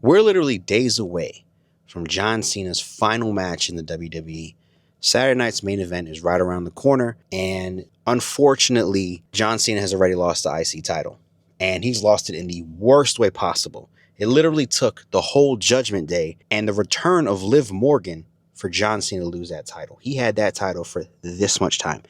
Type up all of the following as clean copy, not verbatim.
We're literally days away from John Cena's final match in the WWE. Saturday night's main event is right around the corner, and unfortunately, John Cena has already lost the IC title, and he's lost it in the worst way possible. It literally took the whole Judgment Day and the return of Liv Morgan for John Cena to lose that title. He had that title for this much time,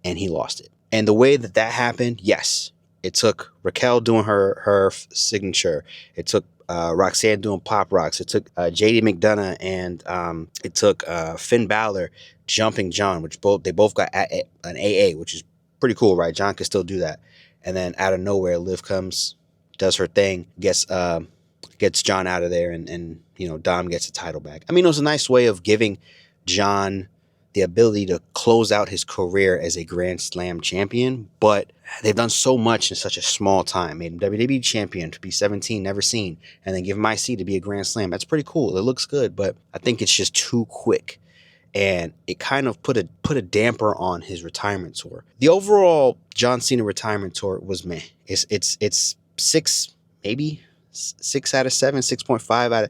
and he lost it. And the way that happened, yes, it took Raquel doing her signature. It took Roxanne doing pop rocks. It took JD McDonough and it took Finn Balor jumping John, which they both got an AA, which is pretty cool, right? John can still do that. And then out of nowhere, Liv comes, does her thing, gets John out of there, and Dom gets the title back. I mean, it was a nice way of giving John the ability to close out his career as a Grand Slam champion, but they've done so much in such a small time. Made him WWE champion to be 17, never seen, and then give him IC to be a Grand Slam. That's pretty cool. It looks good, but I think it's just too quick, and it kind of put a damper on his retirement tour. The overall John Cena retirement tour was meh. It's 6, maybe 6 out of 7, 6.5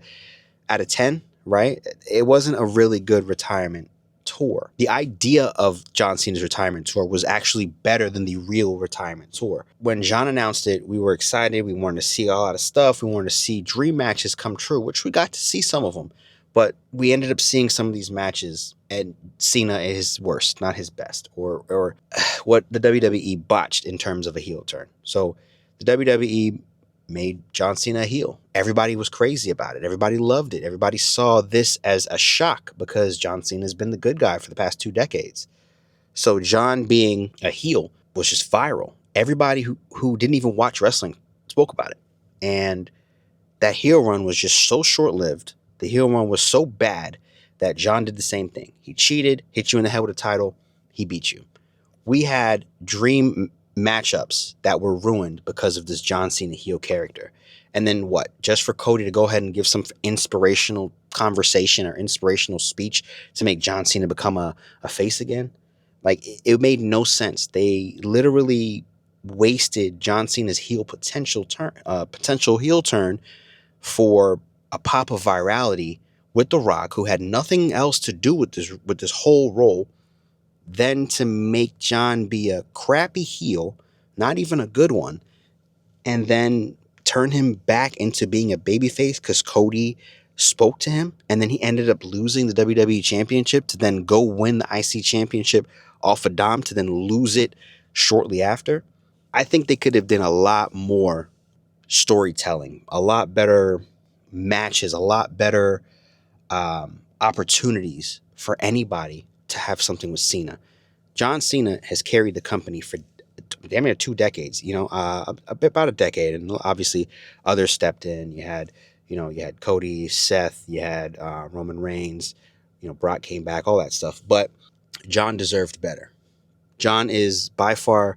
out of 10, right? It wasn't a really good retirement tour. The idea of John Cena's retirement tour was actually better than the real retirement tour. When John announced it, we were excited. We wanted to see a lot of stuff. We wanted to see dream matches come true, which we got to see some of them. But we ended up seeing some of these matches, and Cena at his worst, not his best, or what the WWE botched in terms of a heel turn. So the WWE made John Cena a heel. Everybody was crazy about it. Everybody loved it. Everybody saw this as a shock because John Cena has been the good guy for the past 2 decades. So John being a heel was just viral. Everybody who didn't even watch wrestling spoke about it. And that heel run was just so short-lived. The heel run was so bad that John did the same thing. He cheated, hit you in the head with a title, he beat you. We had dream matchups that were ruined because of this John Cena heel character. And then what? Just for Cody to go ahead and give some inspirational conversation or inspirational speech to make John Cena become a face again? Like, it made no sense. They literally wasted John Cena's potential heel turn for a pop of virality with The Rock, who had nothing else to do with this whole role, then to make John be a crappy heel, not even a good one, and then turn him back into being a babyface because Cody spoke to him, and then he ended up losing the WWE Championship to then go win the IC Championship off of Dom to then lose it shortly after. I think they could have done a lot more storytelling, a lot better matches, a lot better opportunities for anybody to have something with Cena. John Cena has carried the company for damn near 2 decades, about a decade, and obviously others stepped in. You had Cody, Seth, you had Roman Reigns, Brock came back, all that stuff. But John deserved better. John is by far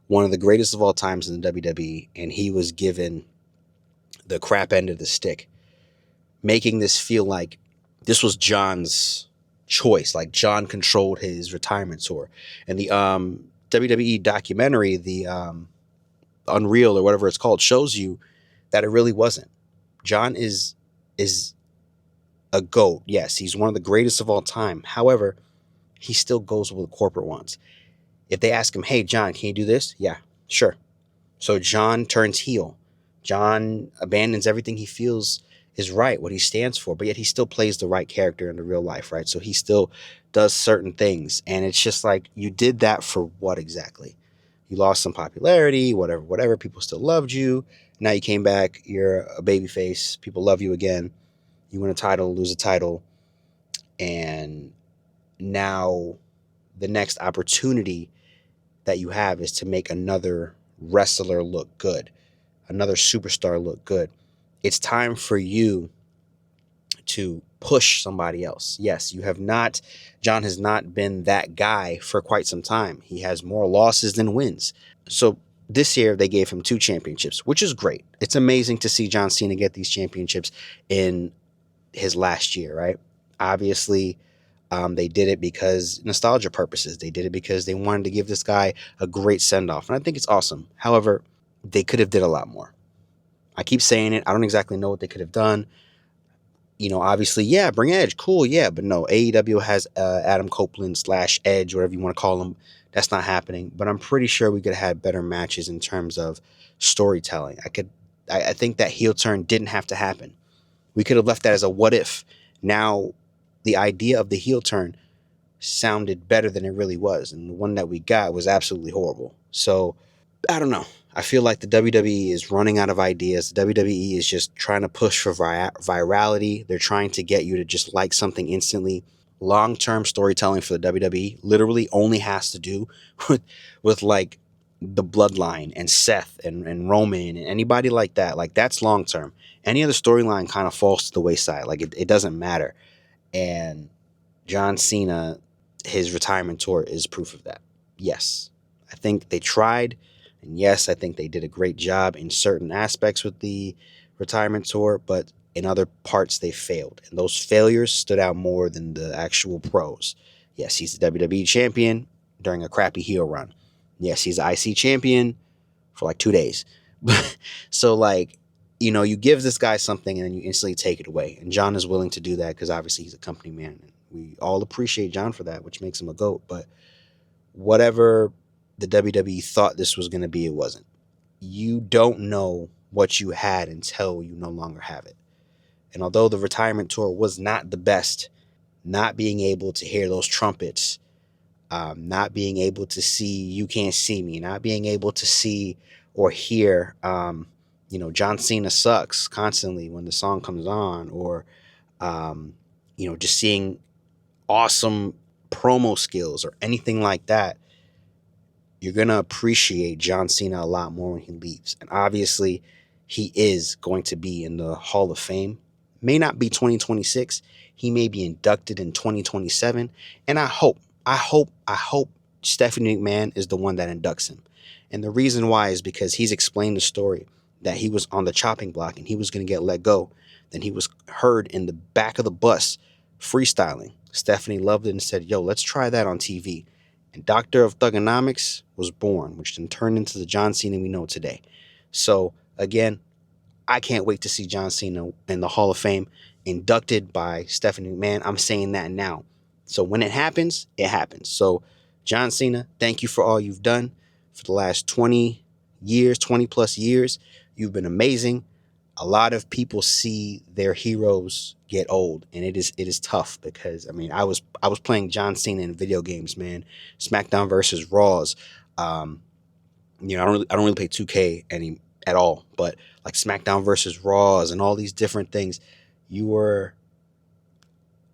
one of the greatest of all times in the WWE, and he was given the crap end of the stick, making this feel like this was John's choice, like John controlled his retirement tour. And the WWE documentary, the Unreal or whatever it's called, shows you that it really wasn't. John is a GOAT. Yes, he's one of the greatest of all time. However, he still goes with what corporate wants. If they ask him, hey, John, can you do this? Yeah, sure. So John turns heel. John abandons everything he feels is right, what he stands for, but yet he still plays the right character in the real life, right? So he still does certain things. And it's just like, you did that for what exactly? You lost some popularity, whatever. People still loved you. Now you came back, you're a babyface. People love you again. You win a title, lose a title. And now the next opportunity that you have is to make another wrestler look good, another superstar look good. It's time for you to push somebody else. Yes, John has not been that guy for quite some time. He has more losses than wins. So this year they gave him 2 championships, which is great. It's amazing to see John Cena get these championships in his last year, right? Obviously, they did it because nostalgia purposes. They did it because they wanted to give this guy a great send-off. And I think it's awesome. However, they could have did a lot more. I keep saying it. I don't exactly know what they could have done. Obviously, yeah, bring Edge, cool, yeah, but no, AEW has Adam Copeland / Edge, whatever you want to call him. That's not happening. But I'm pretty sure we could have had better matches in terms of storytelling. I think that heel turn didn't have to happen. We could have left that as a what if. Now, the idea of the heel turn sounded better than it really was, and the one that we got was absolutely horrible. So I don't know. I feel like the WWE is running out of ideas. The WWE is just trying to push for virality. They're trying to get you to just like something instantly. Long-term storytelling for the WWE literally only has to do with like the bloodline and Seth and Roman and anybody like that. Like that's long-term. Any other storyline kind of falls to the wayside. Like it doesn't matter. And John Cena, his retirement tour is proof of that. Yes, I think they tried. And yes, I think they did a great job in certain aspects with the retirement tour, but in other parts they failed. And those failures stood out more than the actual pros. Yes, he's the WWE champion during a crappy heel run. Yes, he's the IC champion for like 2 days. So like, you give this guy something and then you instantly take it away. And John is willing to do that because obviously he's a company man. We all appreciate John for that, which makes him a GOAT. But whatever the WWE thought this was going to be, it wasn't. You don't know what you had until you no longer have it. And although the retirement tour was not the best, not being able to hear those trumpets, not being able to see You Can't See Me, not being able to see or hear, John Cena sucks constantly when the song comes on, or, just seeing awesome promo skills or anything like that, you're going to appreciate John Cena a lot more when he leaves. And obviously, he is going to be in the Hall of Fame. May not be 2026. He may be inducted in 2027. And I hope Stephanie McMahon is the one that inducts him. And the reason why is because he's explained the story that he was on the chopping block and he was going to get let go. Then he was heard in the back of the bus freestyling. Stephanie loved it and said, yo, let's try that on TV. And Doctor of Thugonomics was born, which then turned into the John Cena we know today. So, again, I can't wait to see John Cena in the Hall of Fame, inducted by Stephanie McMahon. I'm saying that now. So when it happens, it happens. So, John Cena, thank you for all you've done for the last 20 years, 20 plus years. You've been amazing. A lot of people see their heroes get old, and it is tough because I was playing John Cena in video games, man. SmackDown versus Raws. I don't really play 2K at all, but like SmackDown versus Raws and all these different things. You were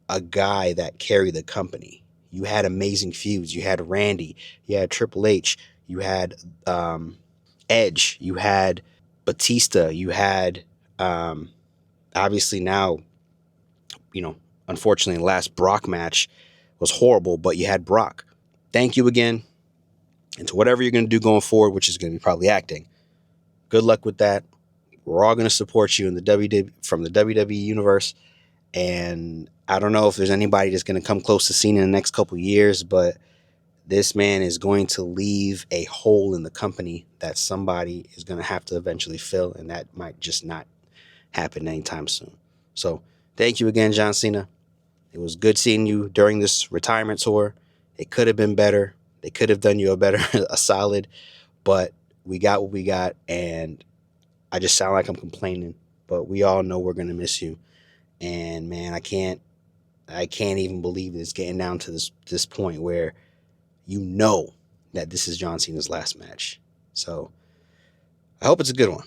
a guy that carried the company. You had amazing feuds. You had Randy. You had Triple H. You had Edge. You had Batista. You had obviously now, unfortunately, the last Brock match was horrible, but you had Brock. Thank you again. And to whatever you're going to do going forward, which is going to be probably acting, good luck with that. We're all going to support you in the from the WWE universe. And I don't know if there's anybody that's going to come close to Cena in the next couple of years, but this man is going to leave a hole in the company that somebody is going to have to eventually fill, and that might just not happen anytime soon. So thank you again, John Cena. It was good seeing you during this retirement tour. It could have been better. They could have done you a solid, but we got what we got, and I just sound like I'm complaining, but we all know we're going to miss you. And man, I can't even believe it's getting down to this point where that this is John Cena's last match. So I hope it's a good one.